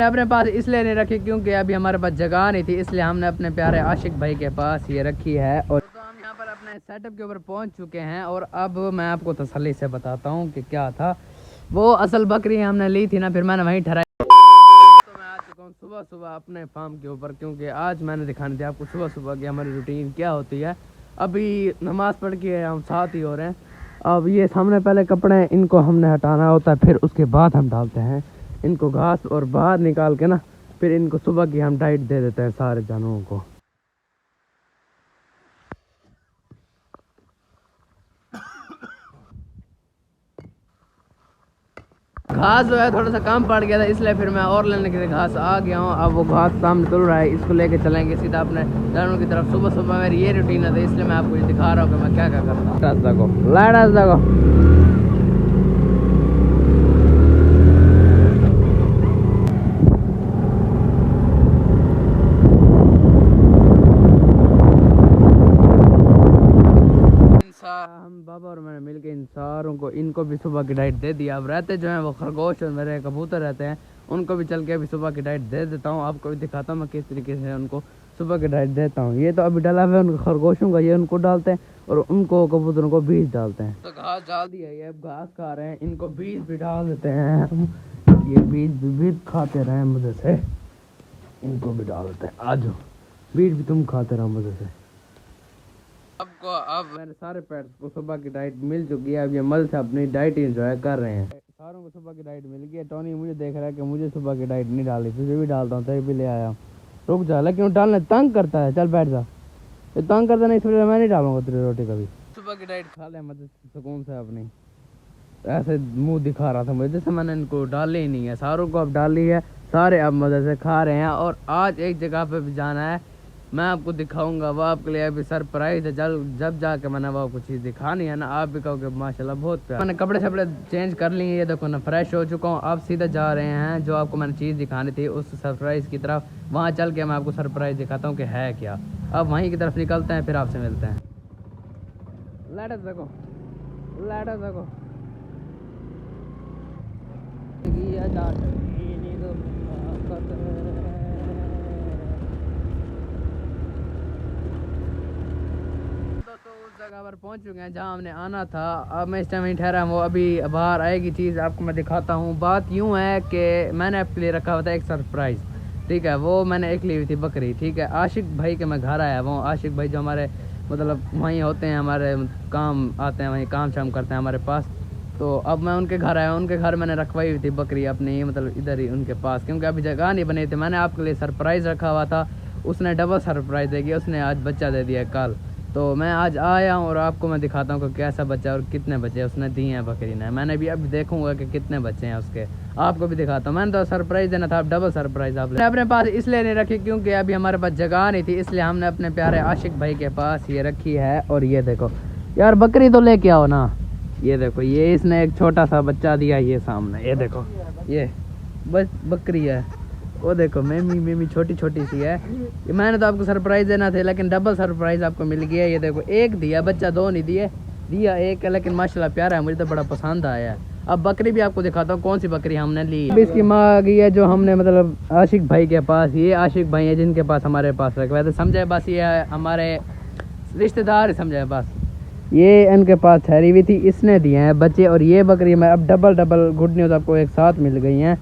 अपने पास इसलिए नहीं रखी क्योंकि अभी हमारे पास जगह नहीं थी, इसलिए हमने अपने प्यारे आशिक भाई के पास ये रखी है। और तो हम यहाँ पर अपने सेटअप के ऊपर पहुँच चुके हैं और अब मैं आपको तसल्ली से बताता हूँ कि क्या था। वो असल बकरी हमने ली थी ना, फिर मैंने वहीं ठहराई। तो मैं आ चुका हूँ सुबह सुबह अपने फार्म के ऊपर, क्योंकि आज मैंने दिखाने दिया आपको सुबह सुबह की हमारी रूटीन क्या होती है। अभी नमाज़ पढ़ के हम साथ ही हो रहे हैं। अब ये सामने पहले कपड़े इनको हमने हटाना होता है, फिर उसके बाद हम डालते हैं इनको घास और बाहर निकाल के ना, फिर इनको सुबह की हम डाइट दे देते हैं सारे जानवरों को। घास जो है थोड़ा सा कम पड़ गया था, इसलिए फिर मैं और लेने के लिए घास आ गया हूँ। अब वो घास सामने तुल रहा है, इसको लेके चलेंगे सीधा अपने जानवरों की तरफ। सुबह सुबह मेरी ये रूटीन है, तो इसलिए मैं आपको ये दिखा रहा हूँ कि मैं क्या क्या करता हूँ। हम बाबा और मैंने मिलके इन सारों को, इनको भी सुबह की डाइट दे दिया। अब रहते जो हैं वो खरगोश और मेरे कबूतर रहते हैं, उनको भी चल के अभी सुबह की डाइट दे देता हूँ। आपको भी दिखाता हूँ मैं किस तरीके से उनको सुबह की डाइट देता हूँ। ये तो अभी डाला हुआ है उनको खरगोशों का, ये उनको डालते हैं और उनको कबूतरों को बीज डालते हैं। तो घास डाल दिया, ये अब घास खा रहे हैं, इनको बीज भी डाल देते हैं। ये बीज भी खाते रहे मजे से, इनको भी डाल देते हैं। आज बीज भी तुम खाते रहो मजे से। अब मेरे सारे पेट्स को सुबह की डाइट मिल चुकी है। अब ये मल से अपनी डाइट एंजॉय कर रहे हैं। सारों को सुबह की डाइट मिल गई है। टोनी मुझे देख रहा है कि मुझे सुबह की डाइट नहीं डाली, तुझे भी डालता हूँ, तेरे भी ले आया। रुक जा, लेकिन वो डालने तंग करता है। चल बैठ जा, ये तंग करता नहीं, इसलिए मैं नहीं डालूंगा तेरी रोटी कभी। सुबह की डाइट खा ले मदद सुकून से अपनी। ऐसे मुँह दिखा रहा था मुझे जैसे मैंने इनको डाली ही नहीं है। सारों को अब डाली है, सारे अब मदद से खा रहे हैं। और आज एक जगह पे भी जाना है, मैं आपको दिखाऊंगा। वो आपके लिए अभी सरप्राइज है। जब जाके मैंने वो कुछ चीज़ दिखानी है ना, आप भी कहोगे माशाल्लाह बहुत प्यार। मैंने कपड़े शपड़े चेंज कर लिए, ये देखो ना फ्रेश हो चुका हूँ। अब सीधा जा रहे हैं जो आपको मैंने चीज़ दिखानी थी उस सरप्राइज की तरफ। वहाँ चल के मैं आपको सरप्राइज दिखाता हूँ कि है क्या। अब वहीं की तरफ निकलते हैं, फिर आपसे मिलते हैं। लेटस देखो, लेटस देखो। जगह पर पहुंच चुके हैं जहां हमने आना था। अब मैं इस टाइम वहीं ठहरा हूँ, वो अभी बाहर आएगी चीज़, आपको मैं दिखाता हूँ। बात यूँ है कि मैंने आपके लिए रखा हुआ था एक सरप्राइज़, ठीक है। वो मैंने एक ली हुई थी बकरी, ठीक है। आशिक भाई के मैं घर आया वो आशिक भाई जो हमारे मतलब वहीं होते हैं, हमारे काम आते हैं, वहीं काम शाम करते हैं हमारे पास। तो अब मैं उनके घर आया, उनके घर मैंने रखवाई हुई थी बकरी अपनी, मतलब इधर ही उनके पास, क्योंकि अभी जगह नहीं बनी थी। मैंने आपके लिए सरप्राइज़ रखा हुआ था, उसने डबल सरप्राइज़ दे दिया। उसने आज बच्चा दे दिया कल, तो मैं आज आया हूँ और आपको मैं दिखाता हूँ कि कैसा बच्चा और कितने बच्चे उसने दिए हैं बकरी ने। मैंने भी अभी देखूंगा कि कितने बच्चे हैं उसके, आपको भी दिखाता हूँ। मैंने तो सरप्राइज़ देना था, अब डबल सरप्राइज़ आपने अपने पास इसलिए नहीं रखी क्योंकि अभी हमारे पास जगह नहीं थी, इसलिए हमने अपने प्यारे आशिक भाई के पास ये रखी है। और ये देखो यार, बकरी तो लेके आओ ना। ये देखो, ये इसने एक छोटा सा बच्चा दिया, ये सामने, ये देखो, ये बस बकरी है। वो देखो मेमी मेमी छोटी छोटी सी है। मैंने तो आपको सरप्राइज देना था, लेकिन डबल सरप्राइज आपको मिल गया। ये देखो, एक दिया बच्चा, दो नहीं दिए, दिया एक है, लेकिन माशाल्लाह प्यारा है, मुझे तो बड़ा पसंद आया है। अब बकरी भी आपको दिखाता हूँ कौन सी बकरी हमने ली। अब इसकी माँ आ गई है जो हमने मतलब आशिक भाई के पास, ये आशिक भाई है जिनके पास हमारे पास रखवाया था, समझे। बस ये हमारे रिश्तेदार समझे, बस ये इनके पास ठहरी हुई थी, इसने दिए हैं बच्चे। और ये बकरी में अब डबल गुड न्यूज़ आपको एक साथ मिल गई हैं।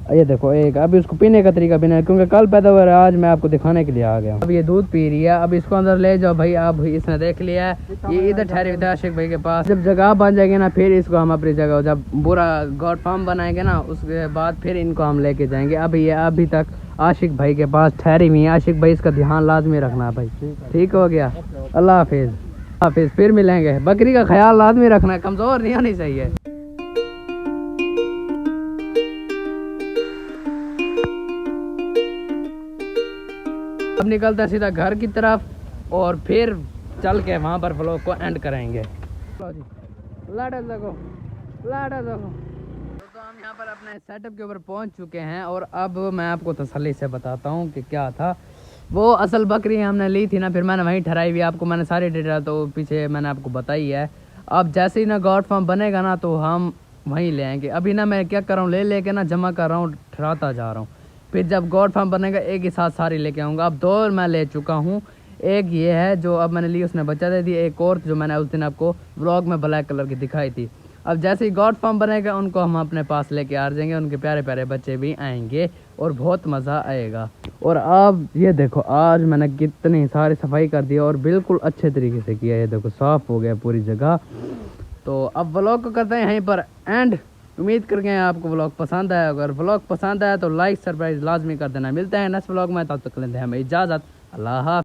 ये देखो, एक अभी उसको पीने का तरीका भी नहीं, क्योंकि कल पैदा हुआ है, आज मैं आपको दिखाने के लिए आ गया। अब ये दूध पी रही है, अब इसको अंदर ले जाओ भाई। अब इसने देख लिया है, ये इधर ठहरे हुए थे आशिक भाई के पास। जब जगह बन जाएगी ना, फिर इसको हम अपनी जगह, जब पूरा गॉड फार्म बनाएंगे ना, उसके बाद फिर इनको हम लेके जाएंगे। अभी ये अभी तक आशिक भाई के पास ठहरी हुई है। आशिक भाई इसका ध्यान लाजमी रखना भाई, ठीक हो गया। अल्लाह हाफिज, हाफिज, फिर मिलेंगे। बकरी का ख्याल लाजमी रखना, कमजोर नहीं होनी चाहिए। अब निकलते हैं सीधा घर की तरफ और फिर चल के वहाँ पर व्लॉग को एंड करेंगे। लाडा देखो, लाडा देखो। तो हम यहाँ पर अपने सेटअप के ऊपर पहुँच चुके हैं और अब मैं आपको तसल्ली से बताता हूँ कि क्या था। वो असल बकरी हमने ली थी ना, फिर मैंने वहीं ठहराई हुई। आपको मैंने सारी डिटेल तो पीछे मैंने आपको बताई है। अब जैसे ही ना गॉड फार्म बनेगा ना, तो हम वहीं ले आएंगे। अभी ना मैं क्या कर रहा हूँ, ले लेके ना जमा कर रहा हूँ, ठहराता जा रहा हूँ। फिर जब गॉड फार्म बनेगा एक ही साथ सारी लेके आऊँगा। अब 2 मैं ले चुका हूँ, एक ये है जो अब मैंने ली, उसने बच्चा दे दी, एक और जो मैंने उस दिन आपको व्लॉग में ब्लैक कलर की दिखाई थी। अब जैसे ही गॉड फार्म बनेगा उनको हम अपने पास लेके आ जाएंगे, उनके प्यारे प्यारे बच्चे भी आएंगे और बहुत मज़ा आएगा। और अब ये देखो आज मैंने कितनी सारी सफाई कर दी और बिल्कुल अच्छे तरीके से किया, ये देखो साफ़ हो गया पूरी जगह। तो अब व्लॉग को करते हैं यहीं पर एंड। उम्मीद करके आपको व्लॉग पसंद आया, अगर व्लॉग पसंद आया तो लाइक सरप्राइज लाजमी कर देना। मिलते हैं नेक्स्ट व्लॉग में, तब तक लेते हैं हमें इजाज़त। अल्लाह हाफ़िज़।